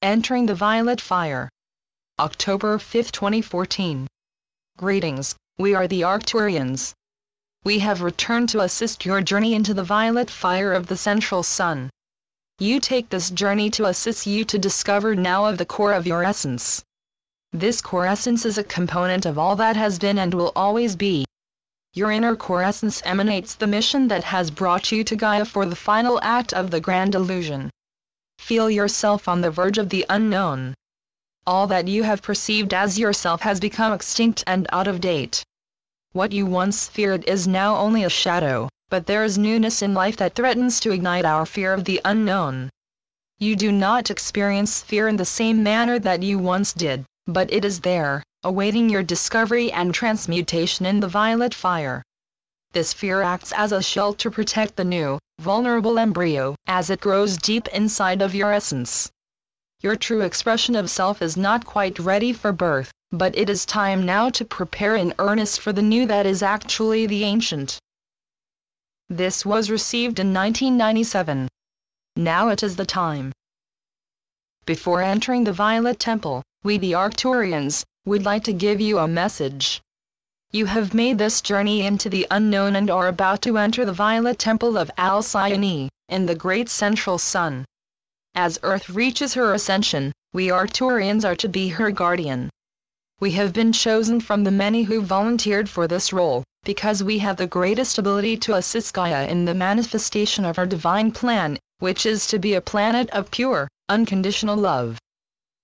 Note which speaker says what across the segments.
Speaker 1: Entering the Violet Fire. October 5, 2014. Greetings, we are the Arcturians. We have returned to assist your journey into the violet fire of the central sun. You take this journey to assist you to discover now of the core of your essence. This core essence is a component of all that has been and will always be. Your inner core essence emanates the mission that has brought you to Gaia for the final act of the grand illusion. Feel yourself on the verge of the unknown. All that you have perceived as yourself has become extinct and out of date. What you once feared is now only a shadow, but there is newness in life that threatens to ignite our fear of the unknown. You do not experience fear in the same manner that you once did, but it is there, awaiting your discovery and transmutation in the violet fire. This fear acts as a shell to protect the new, vulnerable embryo as it grows deep inside of your essence. Your true expression of self is not quite ready for birth, but it is time now to prepare in earnest for the new that is actually the ancient. This was received in 1997. Now it is the time. Before entering the Violet Temple, we the Arcturians would like to give you a message. You have made this journey into the unknown and are about to enter the Violet Temple of Alcyone, in the great central sun. As Earth reaches her ascension, we Arcturians are to be her guardian. We have been chosen from the many who volunteered for this role, because we have the greatest ability to assist Gaia in the manifestation of her divine plan, which is to be a planet of pure, unconditional love.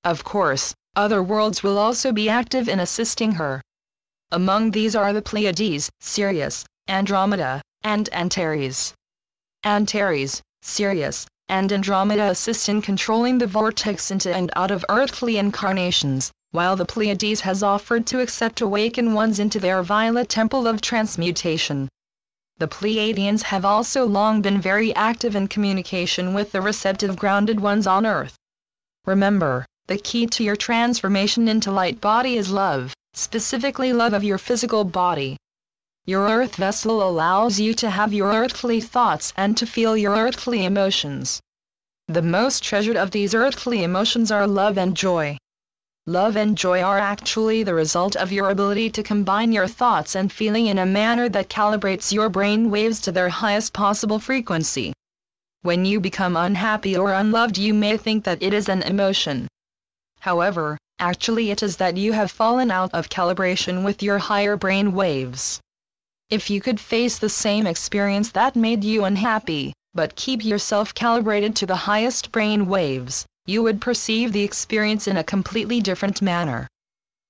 Speaker 1: Of course, other worlds will also be active in assisting her. Among these are the Pleiades, Sirius, Andromeda, and Antares. Antares, Sirius, and Andromeda assist in controlling the vortex into and out of earthly incarnations, while the Pleiades has offered to accept awakened ones into their violet temple of transmutation. The Pleiadians have also long been very active in communication with the receptive grounded ones on Earth. Remember, the key to your transformation into light body is love, specifically love of your physical body. Your earth vessel allows you to have your earthly thoughts and to feel your earthly emotions. The most treasured of these earthly emotions are love and joy. Love and joy are actually the result of your ability to combine your thoughts and feeling in a manner that calibrates your brain waves to their highest possible frequency. When you become unhappy or unloved, you may think that it is an emotion. However, actually it is that you have fallen out of calibration with your higher brain waves. If you could face the same experience that made you unhappy, but keep yourself calibrated to the highest brain waves, you would perceive the experience in a completely different manner.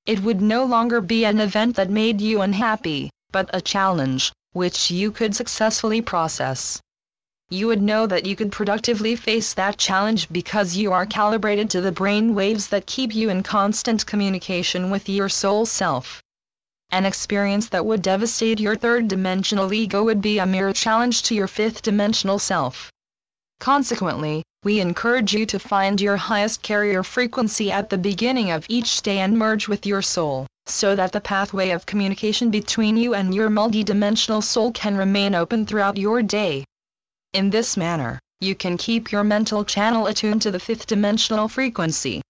Speaker 1: It would no longer be an event that made you unhappy, but a challenge, which you could successfully process. You would know that you could productively face that challenge because you are calibrated to the brain waves that keep you in constant communication with your soul self. An experience that would devastate your third-dimensional ego would be a mere challenge to your fifth-dimensional self. Consequently, we encourage you to find your highest carrier frequency at the beginning of each day and merge with your soul, so that the pathway of communication between you and your multidimensional soul can remain open throughout your day. In this manner, you can keep your mental channel attuned to the fifth-dimensional frequency.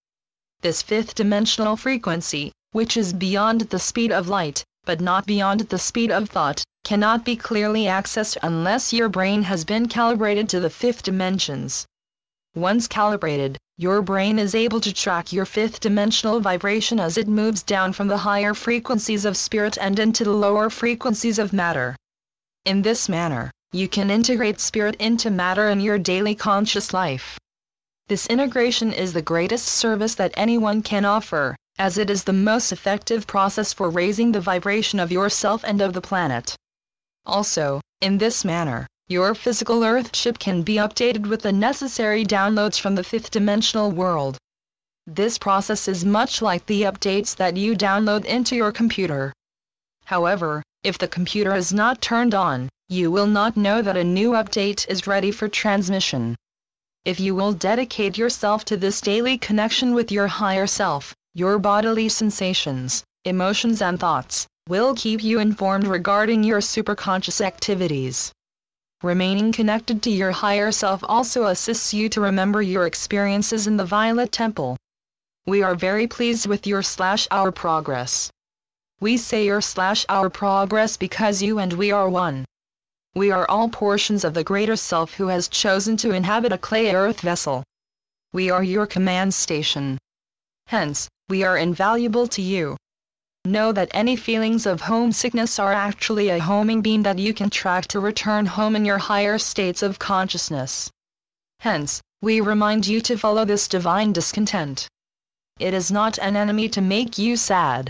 Speaker 1: This fifth-dimensional frequency, which is beyond the speed of light, but not beyond the speed of thought, cannot be clearly accessed unless your brain has been calibrated to the fifth dimensions. Once calibrated, your brain is able to track your fifth-dimensional vibration as it moves down from the higher frequencies of spirit and into the lower frequencies of matter. In this manner, you can integrate spirit into matter in your daily conscious life. This integration is the greatest service that anyone can offer, as it is the most effective process for raising the vibration of yourself and of the planet. Also, in this manner, your physical Earth ship can be updated with the necessary downloads from the fifth-dimensional world. This process is much like the updates that you download into your computer. However, if the computer is not turned on, you will not know that a new update is ready for transmission. If you will dedicate yourself to this daily connection with your higher self, your bodily sensations, emotions and thoughts will keep you informed regarding your superconscious activities. Remaining connected to your higher self also assists you to remember your experiences in the Violet Temple. We are very pleased with your/our progress. We say your/our progress because you and we are one. We are all portions of the greater self who has chosen to inhabit a clay earth vessel. We are your command station. Hence, we are invaluable to you. Know that any feelings of homesickness are actually a homing beam that you can track to return home in your higher states of consciousness. Hence, we remind you to follow this divine discontent. It is not an enemy to make you sad.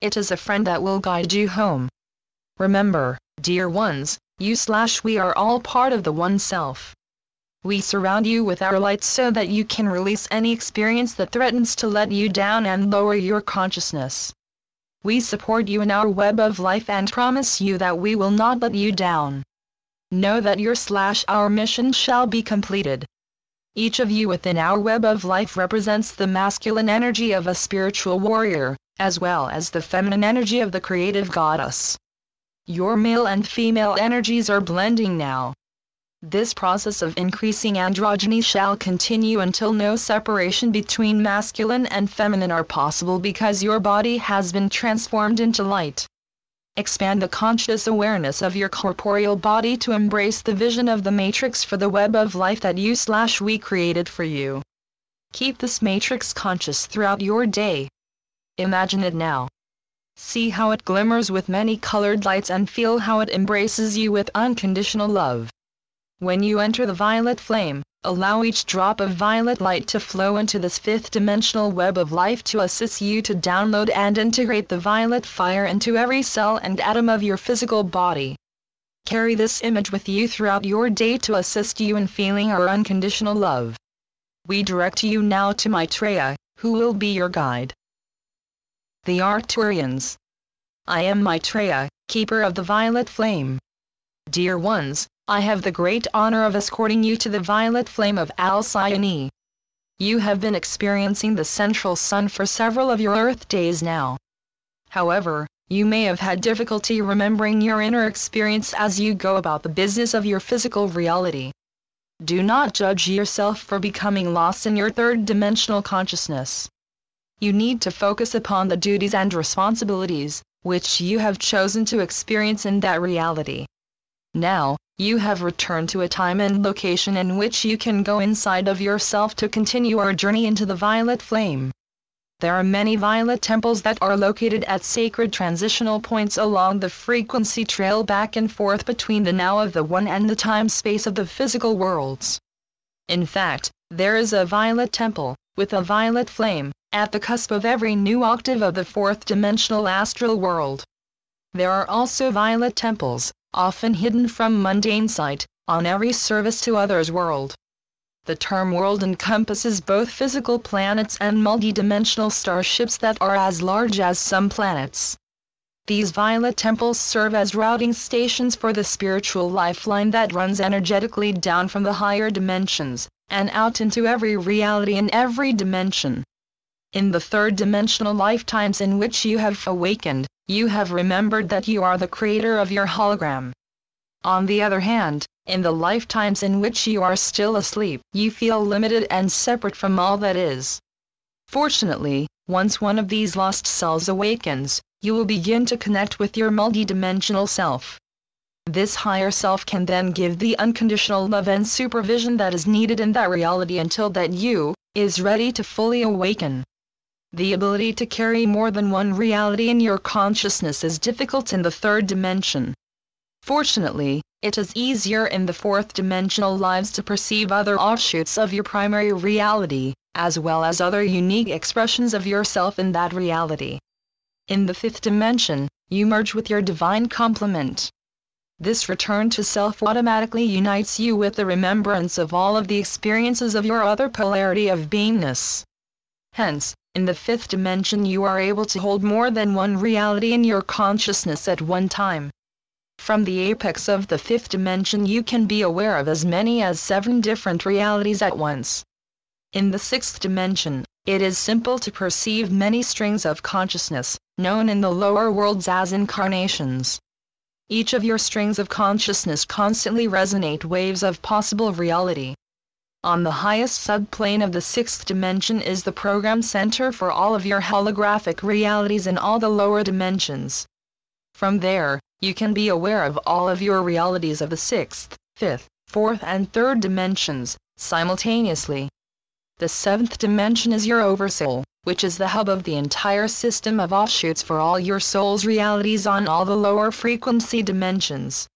Speaker 1: It is a friend that will guide you home. Remember, dear ones, you/we are all part of the One Self. We surround you with our light so that you can release any experience that threatens to let you down and lower your consciousness. We support you in our web of life and promise you that we will not let you down. Know that your/our mission shall be completed. Each of you within our web of life represents the masculine energy of a spiritual warrior, as well as the feminine energy of the creative goddess. Your male and female energies are blending now. This process of increasing androgyny shall continue until no separation between masculine and feminine are possible because your body has been transformed into light. Expand the conscious awareness of your corporeal body to embrace the vision of the matrix for the web of life that you/we created for you. Keep this matrix conscious throughout your day. Imagine it now. See how it glimmers with many colored lights and feel how it embraces you with unconditional love. When you enter the violet flame, allow each drop of violet light to flow into this fifth-dimensional web of life to assist you to download and integrate the violet fire into every cell and atom of your physical body. Carry this image with you throughout your day to assist you in feeling our unconditional love. We direct you now to Mytria, who will be your guide. The Arcturians. I am Mytria, keeper of the violet flame. Dear ones, I have the great honor of escorting you to the violet flame of Alcyone. You have been experiencing the central sun for several of your Earth days now. However, you may have had difficulty remembering your inner experience as you go about the business of your physical reality. Do not judge yourself for becoming lost in your third-dimensional consciousness. You need to focus upon the duties and responsibilities, which you have chosen to experience in that reality. Now, you have returned to a time and location in which you can go inside of yourself to continue our journey into the violet flame. There are many violet temples that are located at sacred transitional points along the frequency trail back and forth between the now of the one and the time-space of the physical worlds. In fact, there is a violet temple, with a violet flame, at the cusp of every new octave of the fourth-dimensional astral world. There are also violet temples, often hidden from mundane sight, on every service to others world. The term world encompasses both physical planets and multidimensional starships that are as large as some planets. These violet temples serve as routing stations for the spiritual lifeline that runs energetically down from the higher dimensions, and out into every reality in every dimension. In the third-dimensional lifetimes in which you have awakened, you have remembered that you are the creator of your hologram. On the other hand, in the lifetimes in which you are still asleep, you feel limited and separate from all that is. Fortunately, once one of these lost selves awakens, you will begin to connect with your multidimensional self. This higher self can then give the unconditional love and supervision that is needed in that reality until that you is ready to fully awaken. The ability to carry more than one reality in your consciousness is difficult in the third dimension. Fortunately, it is easier in the fourth-dimensional lives to perceive other offshoots of your primary reality, as well as other unique expressions of yourself in that reality. In the fifth dimension, you merge with your divine complement. This return to self automatically unites you with the remembrance of all of the experiences of your other polarity of beingness. Hence, in the fifth dimension you are able to hold more than one reality in your consciousness at one time. From the apex of the fifth dimension you can be aware of as many as 7 different realities at once. In the sixth dimension, it is simple to perceive many strings of consciousness, known in the lower worlds as incarnations. Each of your strings of consciousness constantly resonate waves of possible reality. On the highest subplane of the sixth dimension is the program center for all of your holographic realities in all the lower dimensions. From there, you can be aware of all of your realities of the sixth, fifth, fourth and third dimensions, simultaneously. The seventh dimension is your oversoul, which is the hub of the entire system of offshoots for all your soul's realities on all the lower frequency dimensions.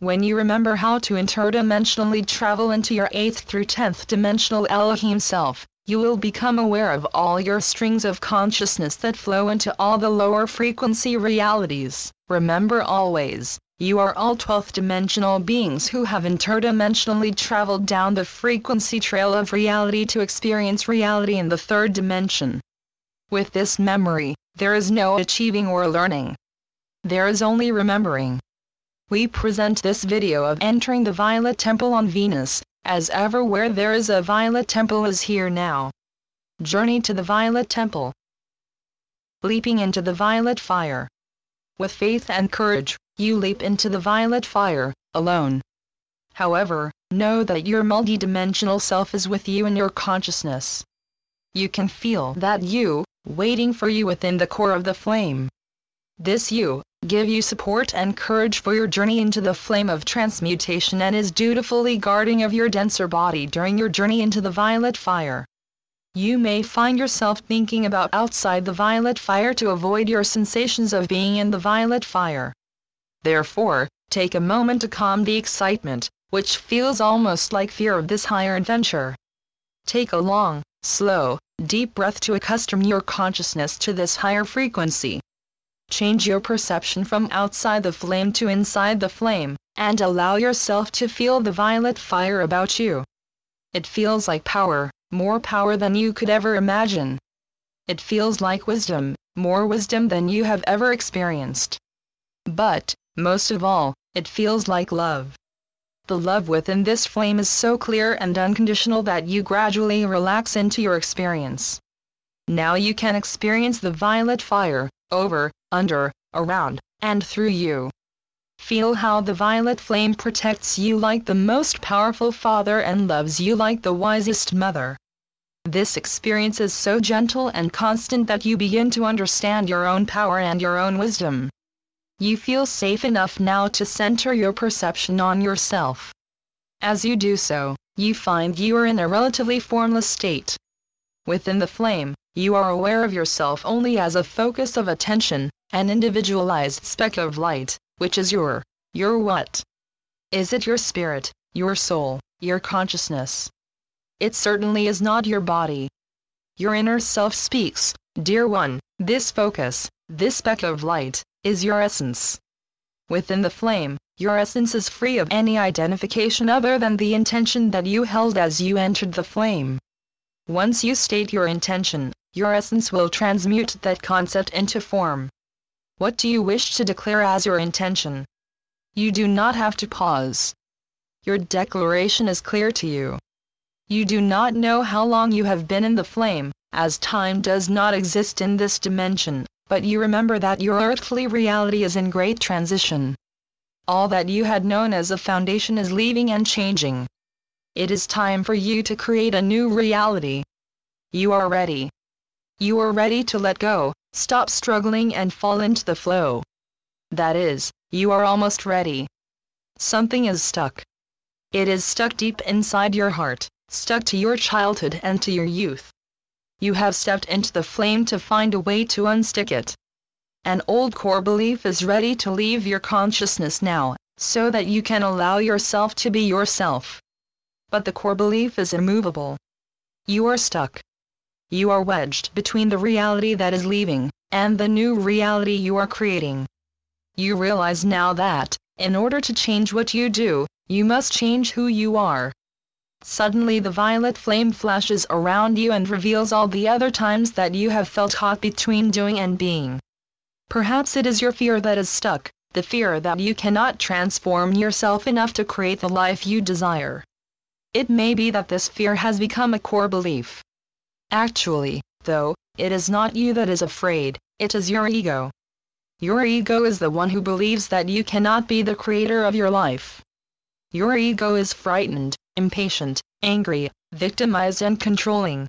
Speaker 1: When you remember how to interdimensionally travel into your 8th through 10th dimensional Elohim self, you will become aware of all your strings of consciousness that flow into all the lower frequency realities. Remember always, you are all 12th dimensional beings who have interdimensionally traveled down the frequency trail of reality to experience reality in the third dimension. With this memory, there is no achieving or learning. There is only remembering. We present this video of entering the Violet Temple on Venus, as everywhere there is a Violet Temple is here now. Journey to the Violet Temple. Leaping into the Violet Fire. With faith and courage, you leap into the Violet Fire, alone. However, know that your multidimensional self is with you in your consciousness. You can feel that you, waiting for you within the core of the flame. This you, give you support and courage for your journey into the flame of transmutation and is dutifully guarding of your denser body during your journey into the Violet Fire. You may find yourself thinking about outside the Violet Fire to avoid your sensations of being in the Violet Fire. Therefore, take a moment to calm the excitement, which feels almost like fear of this higher adventure. Take a long, slow, deep breath to accustom your consciousness to this higher frequency. Change your perception from outside the flame to inside the flame, and allow yourself to feel the Violet Fire about you. It feels like power, more power than you could ever imagine. It feels like wisdom, more wisdom than you have ever experienced. But, most of all, it feels like love. The love within this flame is so clear and unconditional that you gradually relax into your experience. Now you can experience the Violet Fire, over, under, around, and through you. Feel how the violet flame protects you like the most powerful father and loves you like the wisest mother. This experience is so gentle and constant that you begin to understand your own power and your own wisdom. You feel safe enough now to center your perception on yourself. As you do so, you find you are in a relatively formless state. Within the flame, you are aware of yourself only as a focus of attention, an individualized speck of light, which is your what? Is it your spirit, your soul, your consciousness? It certainly is not your body. Your inner self speaks, dear one, this focus, this speck of light, is your essence. Within the flame, your essence is free of any identification other than the intention that you held as you entered the flame. Once you state your intention, your essence will transmute that concept into form. What do you wish to declare as your intention? You do not have to pause. Your declaration is clear to you. You do not know how long you have been in the flame, as time does not exist in this dimension, but you remember that your earthly reality is in great transition. All that you had known as a foundation is leaving and changing. It is time for you to create a new reality. You are ready. You are ready to let go, stop struggling and fall into the flow. That is, you are almost ready. Something is stuck. It is stuck deep inside your heart, stuck to your childhood and to your youth. You have stepped into the flame to find a way to unstick it. An old core belief is ready to leave your consciousness now, so that you can allow yourself to be yourself. But the core belief is immovable. You are stuck. You are wedged between the reality that is leaving, and the new reality you are creating. You realize now that, in order to change what you do, you must change who you are. Suddenly the violet flame flashes around you and reveals all the other times that you have felt caught between doing and being. Perhaps it is your fear that is stuck, the fear that you cannot transform yourself enough to create the life you desire. It may be that this fear has become a core belief. Actually, though, it is not you that is afraid, it is your ego. Your ego is the one who believes that you cannot be the creator of your life. Your ego is frightened, impatient, angry, victimized and controlling.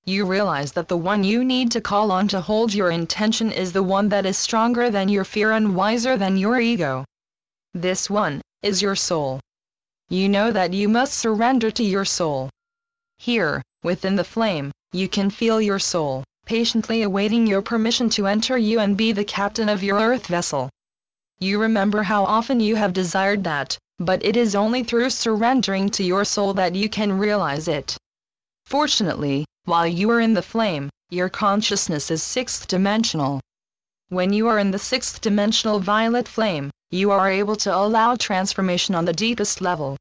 Speaker 1: You realize that the one you need to call on to hold your intention is the one that is stronger than your fear and wiser than your ego. This one is your soul. You know that you must surrender to your soul. Here, within the flame, you can feel your soul, patiently awaiting your permission to enter you and be the captain of your earth vessel. You remember how often you have desired that, but it is only through surrendering to your soul that you can realize it. Fortunately, while you are in the flame, your consciousness is sixth-dimensional. When you are in the sixth-dimensional violet flame, you are able to allow transformation on the deepest level.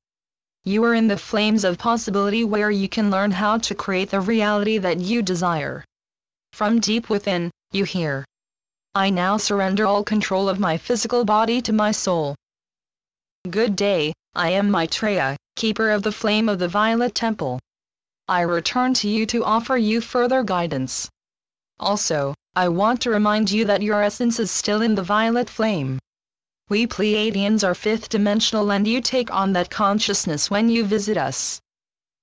Speaker 1: You are in the flames of possibility where you can learn how to create the reality that you desire. From deep within, you hear, "I now surrender all control of my physical body to my soul." Good day, I am Mytria, keeper of the flame of the Violet Temple. I return to you to offer you further guidance. Also, I want to remind you that your essence is still in the violet flame. We Pleiadians are fifth-dimensional and you take on that consciousness when you visit us.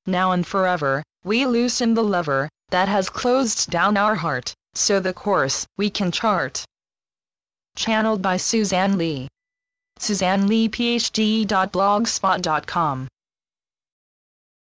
Speaker 1: Now and forever, we loosen the lever that has closed down our heart, so the course we can chart. Channeled by Suzanne Lee. SuzanneLeePhD.blogspot.com